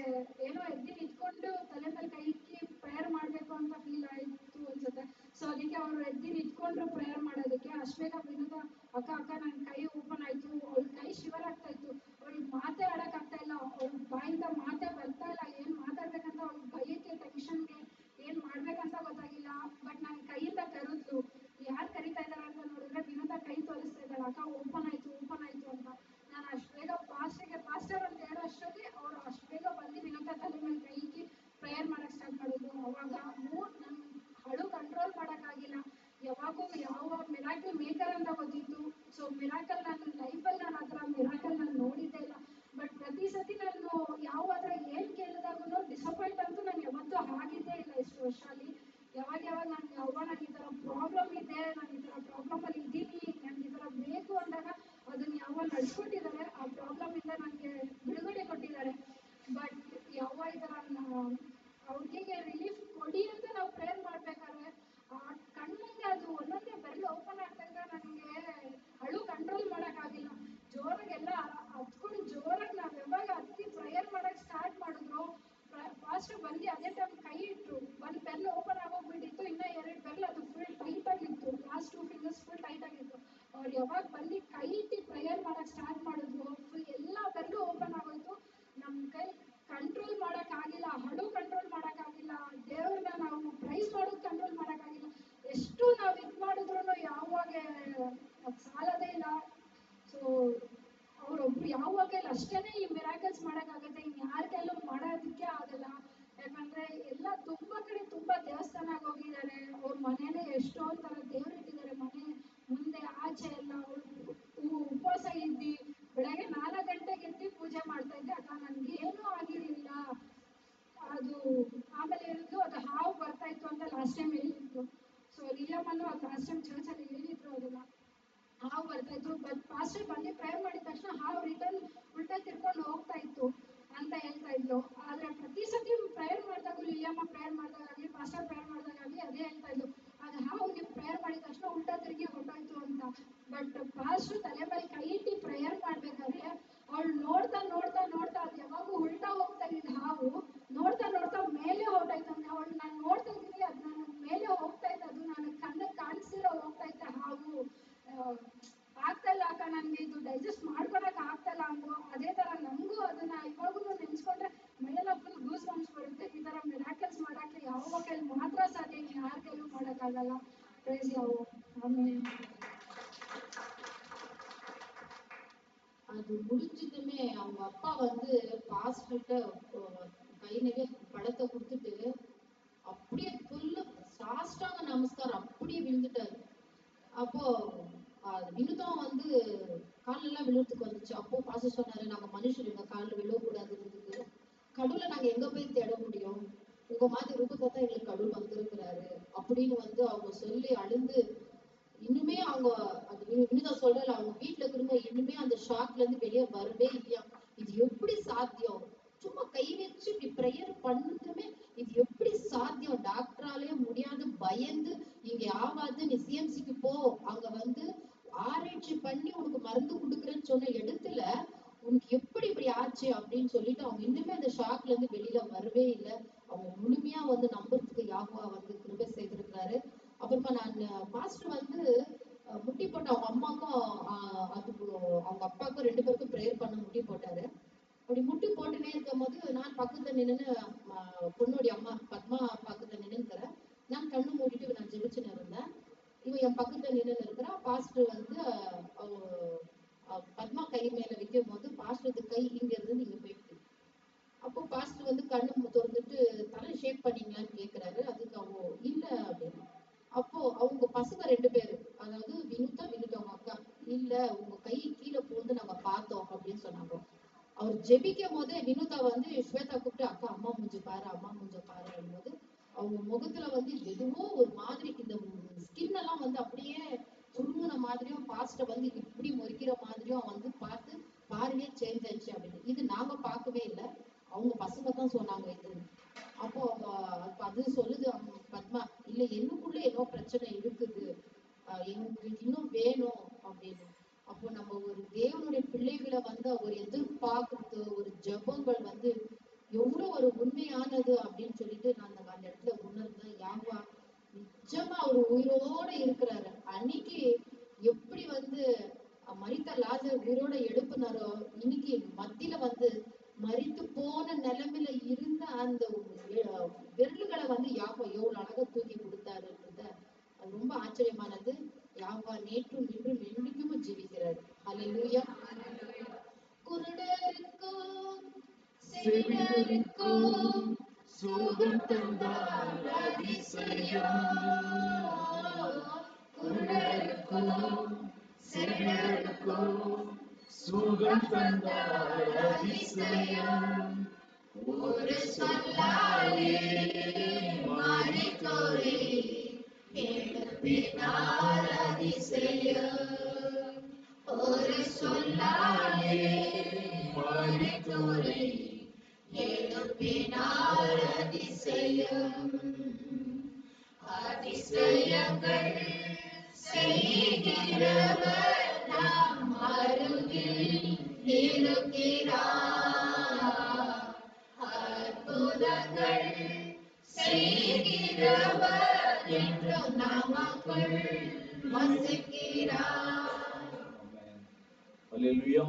ಏನೋ ಎದ್ದು ನಿಂತ್ಕೊಂಡು ತಲೆ ಮೇಲೆ ಕೈ ಇಕ್ಕಿ ಪ್ರೇಯರ್ ಮಾಡಬೇಕು ಅಂತ ಫೀಲ್ ಆಯಿತು ಅನ್ಸುತ್ತೆ. ಸೊ ಅದಕ್ಕೆ ಅವರು ಎದ್ದು ನಿಂತ್ಕೊಂಡ್ರು ಪ್ರೇಯರ್ ಮಾಡೋದಕ್ಕೆ. ಅಷ್ಟು ಬೇಗ ವಿನೋತ ಅಕ್ಕ ಅಕ್ಕ ನನ್ನ ಕೈ ಓಪನ್ ಆಯಿತು. ಅವ್ಳ ಕೈ ಶಿವರ್ ಆಗ್ತಾ ಇತ್ತು. ಅವ್ಳಿಗೆ ಮಾತೇ ಆಡೋಕ್ಕಾಗ್ತಾ ಇಲ್ಲ. ಅವ್ಳ ಬಾಯಿಂದ ಮಾತೇ ಬರ್ತಾ ಇಲ್ಲ. ಏನು ಮಾತಾಡ್ಬೇಕಂತ ಅವ್ಳಿಗೆ ಭಯಕ್ಕೆ, ಟೆನ್ಷನ್ಗೆ ಏನು ಮಾಡ್ಬೇಕಂತ ಗೊತ್ತಾಗಿಲ್ಲ. ಬಟ್ ನನ್ನ ಕೈಯಿಂದ ಕರೆದ್ಲು. ಯಾರು ಕರಿತಾ ಇದ್ದಾರೆ ಅಂತ ನೋಡಿದ್ರೆ ವಿನೋತ ಕೈ ತೋರಿಸ್ತಾ ಇದ್ದಾಳೆ, ಅಕ್ಕ ಓಪನ್ ಆಯಿತು ಅಂತ. ನಾನು ಅಷ್ಟು ಬೇಗ ಪಾಸ್ಟರ್ ಅಂತ ಹೇಳೋ ಅಷ್ಟರಲ್ಲಿ ಅವರು ಅಷ್ಟು ಬೇಗ ಬಂದು ವಿನೋತ ತಲೆ ಮೇಲೆ ಕೈ ಇಕ್ಕಿ ಪ್ರೇಯರ್ ಮಾಡೋಕ್ಕೆ ಸ್ಟಾರ್ಟ್ ಮಾಡಿದ್ರು. ಅವಾಗ ನನ್ನ ಅಳು ಕಂಟ್ರೋಲ್ ಮಾಡೋಕ್ಕಾಗಿಲ್ಲ. ಯಾವಾಗೂ ಯಾವ ಮಿರಾಕಲ್ ಮೇಕರ್ ಅಂತ ಗೊತ್ತಿತ್ತು. ಸೊ ಮಿರಾಕಲ್ ನನ್ನ ಲೈಫಲ್ಲಿ ನಾನು ಆ ಥರ ಮಿರಾಕಲ್ ನಾನು ನೋಡಿದ್ದೇ ಇಲ್ಲ. ಬಟ್ ಪ್ರತಿ ಸತಿ ನಾನು ಯಾವ ಥರ ಏನು ಕೇಳಿದಾಗೂ ಡಿಸಪಾಯಿಂಟ್ ಅಂತೂ ನಾನು ಯಾವತ್ತೂ ಆಗಿದ್ದೇ ಇಲ್ಲ ಇಷ್ಟು ವರ್ಷದಲ್ಲಿ. ಯಾವಾಗ ನನಗೆ ಈ ಥರ ಪ್ರಾಬ್ಲಮ್ ಇದೆ, ನಾನು ಈ ಥರ ಪ್ರಾಬ್ಲಮಲ್ಲಿ ಇದ್ದೀನಿ, ನನಗೆ ಈ ಥರ ಬೇಕು ಅಂದಾಗ ಅದನ್ನು ಯಾವಾಗ ನಡೆಸ್ಕೊಟ್ಟಿದ್ದಾರೆ, ಆ ಪ್ರಾಬ್ಲಮಿಂದ ನನಗೆ ಬಿಡುಗಡೆ ಕೊಟ್ಟಿದ್ದಾರೆ. ಬಟ್ ಯಾವ ಈ ಥರ ಅವ್ರಿಗೆ ರಿಲೀಫ್ ಕೊಡಿ ಅಂತ ನಾವು ಪ್ರೇಯರ್ ಮಾಡಬೇಕಾದ್ರೆ ಆ ಕಣ್ಣಿಂದ ಅದು ಒಂದೊಂದೇ ಬೆರಳು ಓಪನ್ ಆಗ್ತಾ ಇದ್ದ ನನಗೆ ಅಳು ಕಂಟ್ರೋಲ್ ಮಾಡೋಕ್ಕಾಗಿಲ್ಲ. ಜೋರಾಗೆಲ್ಲ ಹತ್ಕೊಂಡು ಜೋರಾಗಿ ನಾವು ಯಾವಾಗ ಹತ್ತಿ ಪ್ರೇಯರ್ ಮಾಡೋಕ್ಕೆ ಸ್ಟಾರ್ಟ್ ಮಾಡಿದ್ರು, ಫಾಸ್ಟ್ ಬಂದು ಅದೇ ಟೈಮ್ ಕೈ ಇಟ್ಟರು. ಒಂದು ಬೆರಳು ಓಪನ್ ಆಗೋಗ್ಬಿಟ್ಟಿತ್ತು, ಇನ್ನೂ 2 ಬೆರಳು ಅದು ಫುಲ್ ಟೈಟ್ ಆಗಿತ್ತು. ಲಾಸ್ಟ್ 2 ಫಿಂಗರ್ಸ್ ಫುಲ್ ಟೈಟ್ ಆಗಿತ್ತು. ಅವ್ರು ಯಾವಾಗ ಬಂದು ಕೈ ಇಟ್ಟು ಪ್ರೇಯರ್ ಮಾಡೋಕ್ಕೆ ಸ್ಟಾರ್ಟ್ ಮಾಡಿದ್ರು, ಫುಲ್ ಎಲ್ಲ ಬೆರಳು ಓಪನ್ ಆಗೋಯ್ತು. ನಮ್ಮ ಕೈ ಕಂಟ್ರೋಲ್ ಮಾಡೋಕ್ಕಾಗಿಲ್ಲ, ಹಡು ಕಂಟ್ರೋಲ್ ಮಾಡೋಕ್ಕಾಗಿಲ್ಲ, ದೇವ್ರನ್ನ ನಾವು ಪ್ರೈಸ್ ಮಾಡೋದು ಕಂಟ್ರೋಲ್ ಮಾಡೋಕ್ಕಾಗಿಲ್ಲ. ಎಷ್ಟು ನಾವು ಇದು ಮಾಡಿದ್ರು ಯಾವಾಗ ಅದು ಸಾಲೋದೇ ಇಲ್ಲ. ಸೊ ಅವರೊಬ್ರು ಯಾವಾಗ ಅಷ್ಟೇ ಈ ಮಿರಾಕಲ್ಸ್ ಮಾಡೋಕ್ಕಾಗುತ್ತೆ, ಇನ್ಯಾರ ಕೈಲೂ ಮಾಡೋದಕ್ಕೆ ಆಗಲ್ಲ. ಯಾಕಂದರೆ ಎಲ್ಲ ತುಂಬ ಕಡೆ ತುಂಬ ದೇವಸ್ಥಾನಕ್ಕೆ ಹೋಗಿದ್ದಾರೆ. ಅವ್ರ ಮನೇಲೆ ಎಷ್ಟೊಂದು ಥರ ದೇವ್ರು ಇಟ್ಟಿದ್ದಾರೆ. ಮನೆ ಮುಂದೆ ಆಚೆ ಎಲ್ಲ ಉಪವಾಸ ಇದ್ದು ಬೆಳಗ್ಗೆ 4 ಗಂಟೆಗೆ ಎದ್ದು ಪೂಜೆ ಮಾಡ್ತಾ ಇದ್ದೆ. ಅಕ್ಕ ನನಗೇನೂ ಆಗಿರಲಿಲ್ಲ. ಅದು ಆಮೇಲೆ ಹೇಳಿದ್ರು ಅದು ಹಾವು ಬರ್ತಾ ಇತ್ತು ಅಂತ ಲಾಸ್ಟ್ ಟೈಮ್ ಹೇಳಿದ್ರು. ಸೊ ರಿಯಮ್ಮನ್ನು ಅದು ಲಾಸ್ಟ್ ಟೈಮ್ ಚರ್ಚಲ್ಲಿ ಹೇಳಿದ್ರು, ಅದನ್ನ ಹಾವು ಬರ್ತಾ ಇತ್ತು. ಬಟ್ ಪಾಸ್ಟರ್ ಬಂದು ಪ್ರೇಯರ್ ಮಾಡಿದ ತಕ್ಷಣ ಹಾವು ರಿಟರ್ನ್ ಉಲ್ಟಾ ತಿರ್ಕೊಂಡು ಹೋಗ್ತಾ ಇತ್ತು ಅಂತ ಹೇಳ್ತಾ ಇದ್ರು. ಆದರೆ ಪ್ರತಿ ಸತಿ ಪ್ರೇಯರ್ ಮಾಡಿದಾಗಲೂ, ಲಿಲಿಯಮ್ಮ ಪ್ರೇಯರ್ ಮಾಡಿದಾಗಲಿ, ಪಾಸ್ಟರ್ ಪ್ರೇಯರ್ ಮಾಡಿದಾಗಲಿ ಅದೇ ಹೇಳ್ತಾ ಇದ್ರು, ಅದು ಹಾವು ನೀವು ಪ್ರೇಯರ್ ಮಾಡಿದ ತಕ್ಷಣ ಉಲ್ಟಾ ತಿರುಗಿ ಹೊರಟೋಯ್ತು ಅಂತ. ಬಟ್ ಪಾಸ್ಟರ್ ತಲೆ ಮೇಲೆ ಕೈ ಇಟ್ಟು ಪ್ರೇಯರ್ ಮಾಡ್ಬೇಕಾದ್ರೆ ಅವಳು ನೋಡ್ತಾ ಅದು ಯಾವಾಗೂ ಉಲ್ಟಾ ಹೋಗ್ತಾ ಇದ್ದ ಹಾವು ನೋಡ್ತಾ ಮೇಲೆ ಹೊರಟೋಯ್ತಂತೆ. ಅವಳು ನಾನು ನೋಡ್ತಾ ಇದ್ದೀನಿ, ಅದು ನಾನು ಮೇಲೆ ಹೋಗ್ತಾ ಇದ್ದ, ಅದು ನನಗೆ ಕಣ್ಣಿಗೆ ಕಾಣಿಸ್ತಿರೋ ಹೋಗ್ತಾ ಇದ್ದ ಹಾವು. ಆಗ್ತಾ ಇಲ್ಲ ಅಕ್ಕ, ನನಗೆ ಇದು ಡೈಜೆಸ್ಟ್ ಮಾಡ್ಕೊಳಕ್ ಆಗ್ತಾ ಇಲ್ಲ ಅಂಗು. ಅದೇ ಥರ ನಮಗೂ ಅದನ್ನ ಇವಾಗೂ ನೆನೆಸ್ಕೊಂಡ್ರೆ ಮೈಯೆಲ್ಲ ಫುಲ್ ಗೂಸ್ ಬಂಪ್ಸ್ ಬರುತ್ತೆ. ಈ ಥರ ಮಿರಾಕಲ್ಸ್ ಮಾಡೋಕ್ಕೆ ಯಾವ ಕೈಲಿ ಮಾತ್ರ ಸಾಧ್ಯ, ಯಾರ ಕೈಲೂ ಮಾಡೋಕ್ಕಾಗಲ್ಲ. ಪ್ರೈಸ್ ಯಾವ ಆಮೇಲೆ
அது முடிஞ்சதுமே அவங்க அப்பா வந்து பாஸ்டர்கிட்ட கை நிறைய பழத்தை கொடுத்துட்டு அப்படியே ஃபுல்லு சாஷ்டாங்க நமஸ்காரம் அப்படியே விழுந்துட்டாரு. அப்போ வினுதம் வந்து காலெல்லாம் விழுறதுக்கு வந்துச்சு. அப்போ பாஸ்டர் சொன்னாரு, நாங்க மனுஷருங்க காலில் விழக்கூடாதுன்றதுக்கு கடவுளை நாங்க எங்க போய் தேட முடியும், உங்க மாதிரி ரூபத்தை தான் எங்களுக்கு கடவுள் வந்திருக்கிறாரு அப்படின்னு வந்து அவங்க சொல்லி அழுந்து, இன்னுமே அவங்க அது வினுதா சொல்றல அவங்க வீட்டுல திரும்ப இன்னுமே அந்த ஷாக்ல இருந்து வெளியே வரவே இல்லையா. இது எப்படி சாத்தியம், சும்மா கை வச்சு இப்படி ப்ரேயர் பண்ணதுமே இது எப்படி சாத்தியம், டாக்டராலே முடியாது, பயந்து இங்க ஆவாது, நீ சிஎம்சிக்கு போ, அங்க வந்து ஆராய்ச்சி பண்ணி உனக்கு மருந்து கொடுக்குறேன்னு சொன்ன இடத்துல உனக்கு எப்படி இப்படி ஆச்சு அப்படின்னு சொல்லிட்டு அவங்க இன்னுமே அந்த ஷாக்ல இருந்து வெளியில வரவே இல்லை. அவங்க முழுமையா வந்து நம்புறதுக்கு யாகுவா வந்து கிருபை செய்திருக்கிறாரு. அப்புறமா நான் பாஸ்டர் வந்து முட்டி போட்டு அவங்க அம்மாக்கும் அதுக்கு அவங்க அப்பாவுக்கும் 2 பேருக்கும் ப்ரேயர் பண்ண முட்டி போட்டாரு. அப்படி முட்டி போட்டுனே இருக்கும் போது நான் பக்கத்துல நின்று பொண்ணுடைய அம்மா பத்மா பக்கத்துல நின்னுக்கிறேன். நான் கண்ணு மூடிட்டு நான் ஜெபிச்சுன்னு இருந்தேன். இவன் என் பக்கத்துல நின்று இருக்கிறா. பாஸ்டர் வந்து கை இங்க இருந்து இங்க போயிட்டு. அப்போ பாஸ்டர் வந்து கண்ணு திறந்துட்டு தலை ஷேக் பண்ணீங்களான்னு கேக்குறாரு. அதுக்கு அவங்க இல்ல அப்படின்னு. அப்போ அவங்க பசங்க 2 பேரு, அதாவது வினுதா அவங்க அக்கா, இல்ல உங்க கை கீழே போந்து நாங்க பார்த்தோம் அப்படின்னு சொன்னாங்க. அவர் ஜெபிக்கும் போதே வினுதா வந்து ஸ்வேதா கூப்பிட்டு, அக்கா அம்மா மூஞ்ச பாரு, அம்மா மூஞ்ச பாரு அப்படின்போது அவங்க முகத்துல வந்து எதுவோ ஒரு மாதிரி இந்த ஸ்கின் எல்லாம் வந்து அப்படியே சுருங்குன மாதிரியும் பாஸ்ட வந்து இப்படி முறிக்கிற மாதிரியும் வந்து பார்த்து பார்வையே சேஞ்ச் ஆயிடுச்சு அப்படின்னு. இது நாங்க பார்க்கவே இல்லை, அவங்க பசங்க தான் சொன்னாங்க இது. அப்போ அது சொல்லுது பத்மா, இல்ல எனக்குள்ள ஏதோ பிரச்சனை இருக்குது, எங்களுக்கு இன்னும் வேணும் அப்படின்னு. அப்போ நம்ம ஒரு தேவனுடைய பிள்ளைகளை வந்து ஒரு எதிர்பார்க்கறது, ஒரு ஜெபங்கள் வந்து எவ்வளவு ஒரு உண்மையானது அப்படின்னு சொல்லிட்டு நான் அந்த இடத்துல உணர்ந்தேன். யாவா நிஜமா அவர் உயிரோட இருக்கிறாரு. அன்னைக்கு எப்படி வந்து மரித்த லாசர் உயிரோட எழுப்புனாரோ, இன்னைக்கு மத்தியில வந்து மரித்து போன நிலைமையில இருந்த அந்த விரல்களை வந்து யாவா எவ்வளவு அழகா தூக்கி கொடுத்தாருன்றத அது ரொம்ப ஆச்சரியமானது. யாவா நேற்றும் இன்றும் என்னைக்கும் ஜீவிக்கிறார். ஹல்லேலூயா. குருடருக்கும் செவிடருக்கும் சுகம் தந்தார் அதிசயம். குருடருக்கும் செவிடருக்கும் சுகம் தந்தார் அதிசயம். ஒரு சொல்லாலே மரித்தோரை எழுப்பினார் அதிசயம். ஒரு சொல்லாலே மரித்தோரை எழுப்பினார் அதிசயம். அதிசயங்கள் செய்கிறவர் நம் அருகில் இருக்கிறார். அற்புதங்கள் செய்கிறவர் என்றும் நமக்குள் வசிக்கிறார்.
ஹல்லேலூயா.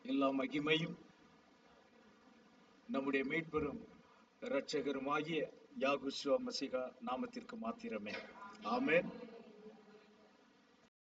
எல்லா மகிமையும் நம்முடைய மீட்பெரும் இரட்சகருமாகிய யாகுஷுவ மசீஹா நாமத்திற்கு மாத்திரமே. ஆமென்.